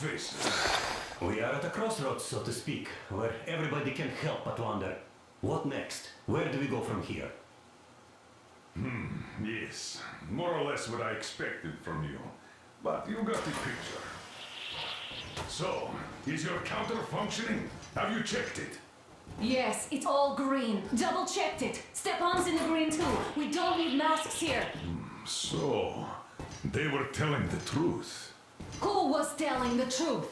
faces. We are at a crossroads, so to speak, where everybody can help but wonder, what next? Where do we go from here? Yes, more or less what I expected from you. But you got the picture. So, is your counter functioning? Have you checked it? Yes, it's all green. Double checked it. Stepan's in the green too. We don't need masks here. So, they were telling the truth. Who was telling the truth?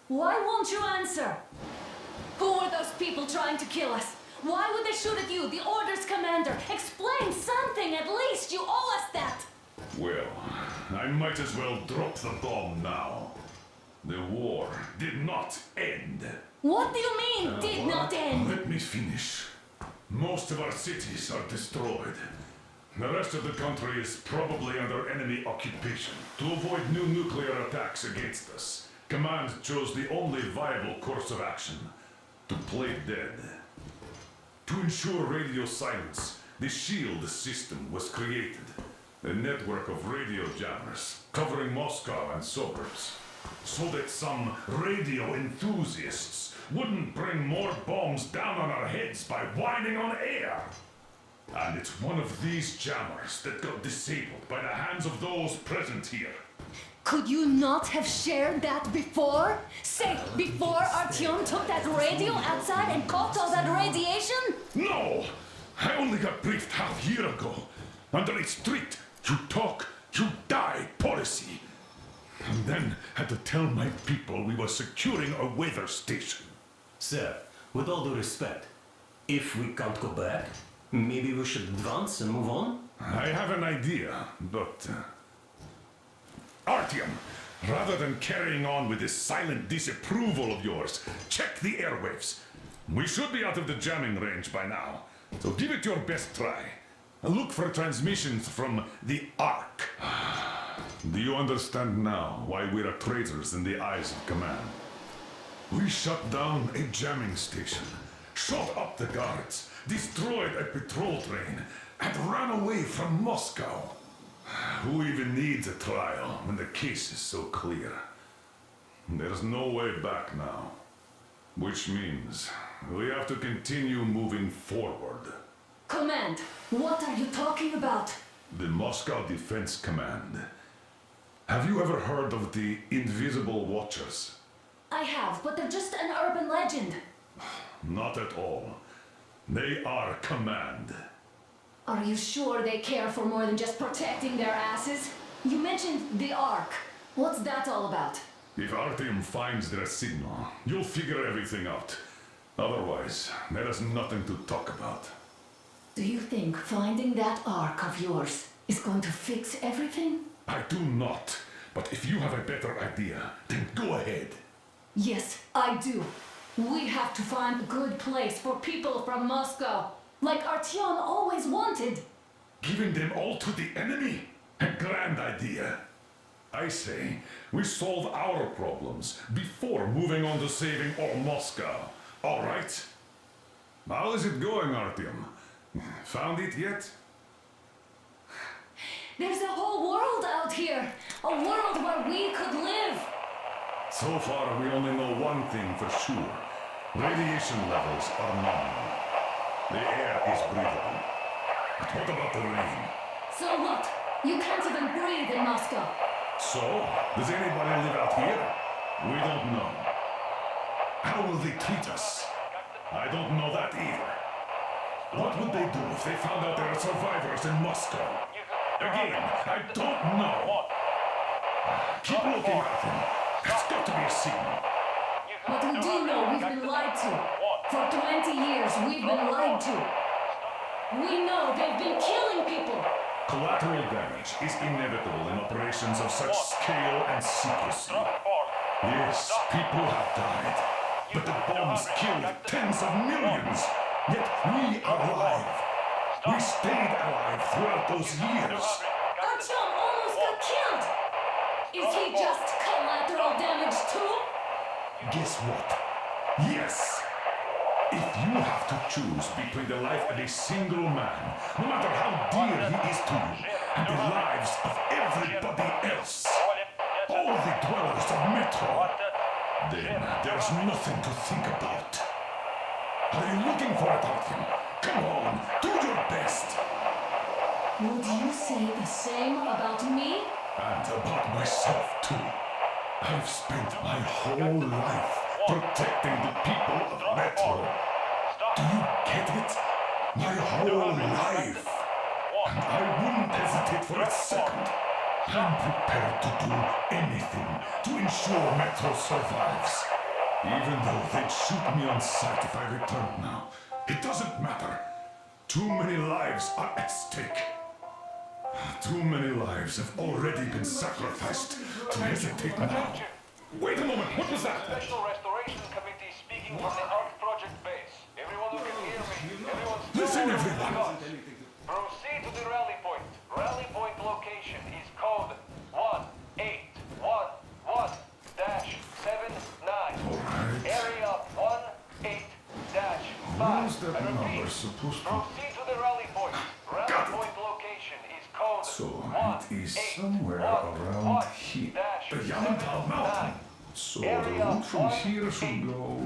Why won't you answer? Who were those people trying to kill us? Why would they shoot at you, the Order's commander? Explain something at least. You owe us that. Well, I might as well drop the bomb now. The war did not end. What do you mean, did not end? Let me finish. Most of our cities are destroyed. The rest of the country is probably under enemy occupation. To avoid new nuclear attacks against us, Command chose the only viable course of action: to play dead. To ensure radio silence, the SHIELD system was created. A network of radio jammers covering Moscow and suburbs. So that some radio enthusiasts wouldn't bring more bombs down on our heads by whining on air. And it's one of these jammers that got disabled by the hands of those present here. Could you not have shared that before? Say, before Artyom took that radio outside and caught all that radiation? No! I only got briefed half year ago. Under a strict, you talk, you die policy. And then had to tell my people we were securing a weather station. Sir, with all due respect, if we can't go back, maybe we should advance and move on? I have an idea, but... Artyom, rather than carrying on with this silent disapproval of yours, check the airwaves. We should be out of the jamming range by now, so give it your best try. Look for transmissions from the Ark. Do you understand now why we are traitors in the eyes of Command? We shut down a jamming station, shot up the guards, destroyed a patrol train, and ran away from Moscow. Who even needs a trial when the case is so clear? There's no way back now. Which means we have to continue moving forward. Command, what are you talking about? The Moscow Defense Command. Have you ever heard of the Invisible Watchers? I have, but they're just an urban legend. Not at all. They are Command. Are you sure they care for more than just protecting their asses? You mentioned the Ark. What's that all about? If Artyom finds their signal, you'll figure everything out. Otherwise, there is nothing to talk about. Do you think finding that Ark of yours is going to fix everything? I do not. But if you have a better idea, then go ahead. Yes, I do. We have to find a good place for people from Moscow, like Artyom always wanted. Giving them all to the enemy? A grand idea. I say, we solve our problems before moving on to saving all Moscow. All right? How is it going, Artyom? Found it yet? There's a whole world out here. A world where we could live. So far, we only know one thing for sure. Radiation levels are nominal. The air is breathable. But what about the rain? So what? You can't even breathe in Moscow. So, does anybody live out here? We don't know. How will they treat us? I don't know that either. What would they do if they found out there are survivors in Moscow? Again, I don't know. Keep looking at them. There's got to be a signal. But we do know we've been lied to. For 20 years, we've been lied to. We know they've been killing people. Collateral damage is inevitable in operations of such scale and secrecy. Yes, people have died, but the bombs killed tens of millions. Yet we are alive. We stayed alive throughout those years. Artyom almost got killed. Is he just collateral damage too? Guess what? Yes. If you have to choose between the life of a single man, no matter how dear he is to you, and the lives of everybody else, all the dwellers of Metro, Then there's nothing to think about. Are you looking for it, Artyom? Come on, do your best. Would you say the same about me? And about myself, too. I've spent my whole life protecting the people of Metro. Do you get it? My whole life. And I wouldn't hesitate for a second. I'm prepared to do anything to ensure Metro survives. Even though they'd shoot me on sight if I returned now. It doesn't matter. Too many lives are at stake. Too many lives have already been sacrificed to hesitate now. Wait a moment, what was that? Special Restoration Committee speaking from the Ark Project base. Everyone who can hear me, everyone Listen, everyone. Proceed to the rally point. Rally point location is code 1811-79. Alright. Area 18-5. Where's that I repeat, number supposed to... proceed to the rally point. Rally Got it. point location is code So, it is somewhere around here. The Yamantau Mountain. So, the route from here should go...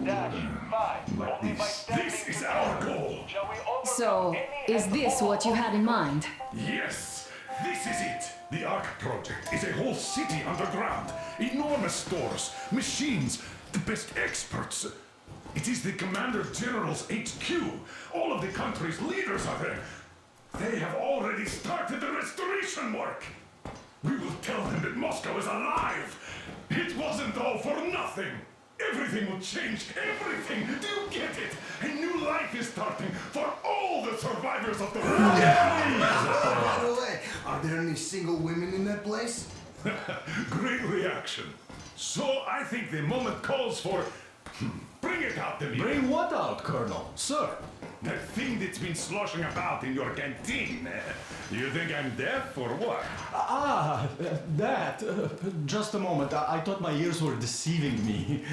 like this. This is our goal. Shall we overcome So, any is and this all what you had in mind? Yes, this is it. The Ark Project is a whole city underground. Enormous stores, machines, the best experts. It is the Commander General's HQ. All of the country's leaders are there. They have already started the restoration work. We will tell them that Moscow is alive. It wasn't all for nothing. Everything will change. Everything. Do you get it? A new life is starting for all the survivors of the war. By the way, are there any single women in that place? Great reaction. So I think the moment calls for... Bring it out to me. Bring what out, Colonel? Sir? That thing that's been sloshing about in your canteen. You think I'm deaf or what? That. Just a moment. I thought my ears were deceiving me.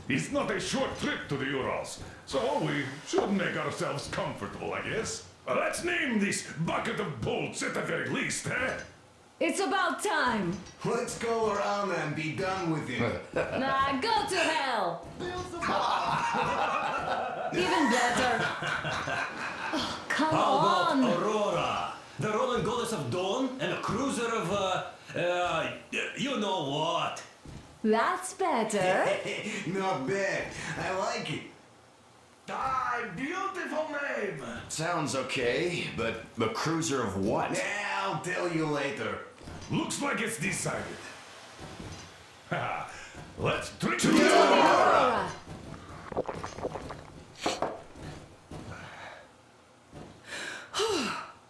It's not a short trip to the Urals, so we should make ourselves comfortable, I guess. Let's name this bucket of bolts at the very least, eh? It's about time. Let's go around and be done with it. Nah, go to hell. Even better. Oh, come How about on. Aurora? The Roman goddess of dawn and a cruiser of, you know what? That's better. Not bad. I like it. beautiful name! Sounds okay, but the cruiser of what? Yeah, I'll tell you later. Looks like it's decided. Haha. Let's drink to Aurora.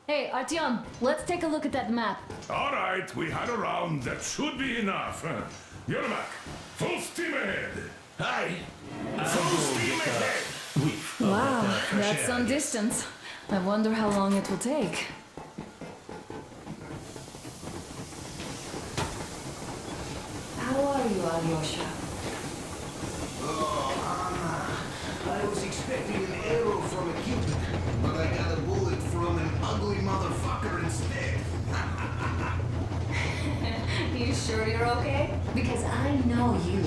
Hey, Artyom, let's take a look at that map. All right, we had a round. That should be enough. Yermak, full steam ahead. Hi. Full steam ahead. Wow, that's some distance. I wonder how long it will take. How are you, Alyosha? Oh, Anna. I was expecting an arrow from a Cupid, but I got a bullet from an ugly motherfucker instead. You sure you're okay? Because I know you.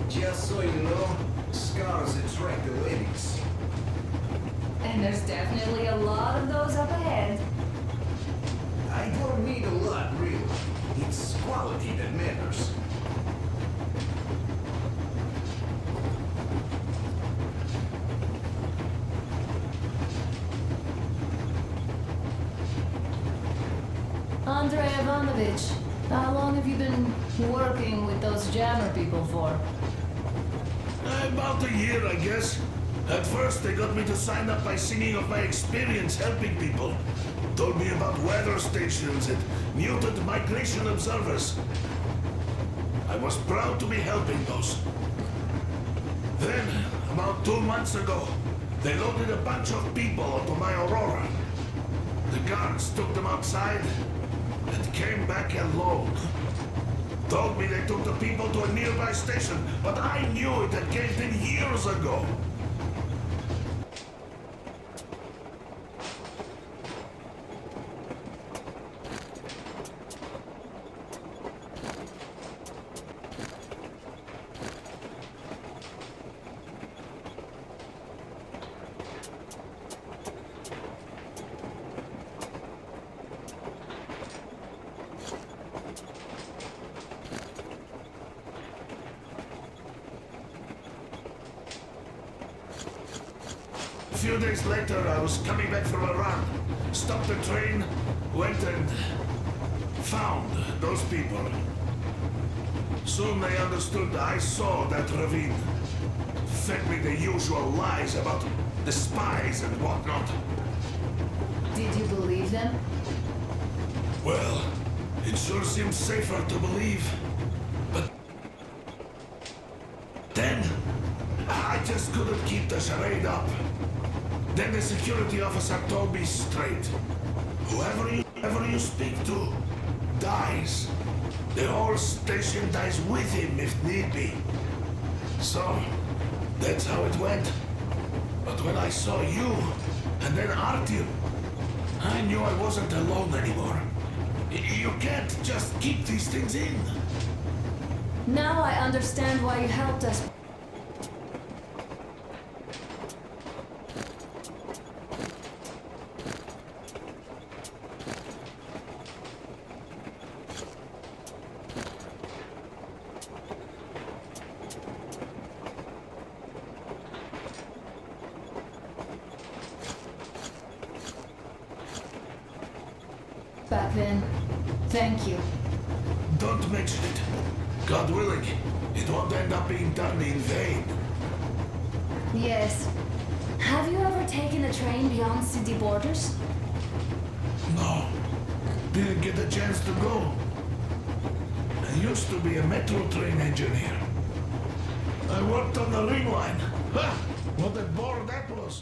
Just so you know, scars attract the ladies. And there's definitely a lot of those up ahead. I don't need a lot, really. It's quality that matters. Andrei Ivanovich, how long have you been working with those jammer people for? About a year, I guess. At first, they got me to sign up by singing of my experience helping people. Told me about weather stations and mutant migration observers. I was proud to be helping those. Then, about 2 months ago, they loaded a bunch of people onto my Aurora. The guards took them outside and came back alone. Told me they took the people to a nearby station, but I knew it had caved in years ago. few days later, I was coming back from a run. Stopped the train, went and found those people. Soon they understood I saw that ravine. Fed me the usual lies about the spies and whatnot. Did you believe them? Well, it sure seems safer to believe. But then, I just couldn't keep the charade up. Then the security officer told me straight. Whoever you speak to, dies. The whole station dies with him if need be. So, that's how it went. But when I saw you, and then Artyom, I knew I wasn't alone anymore. You can't just keep these things in. Now I understand why you helped us. Back then. Thank you. Don't mention it. God willing, it won't end up being done in vain. Yes. Have you ever taken a train beyond city borders? No, didn't get a chance to go. I used to be a metro train engineer. I worked on the ring line. Ha! What a bore that was.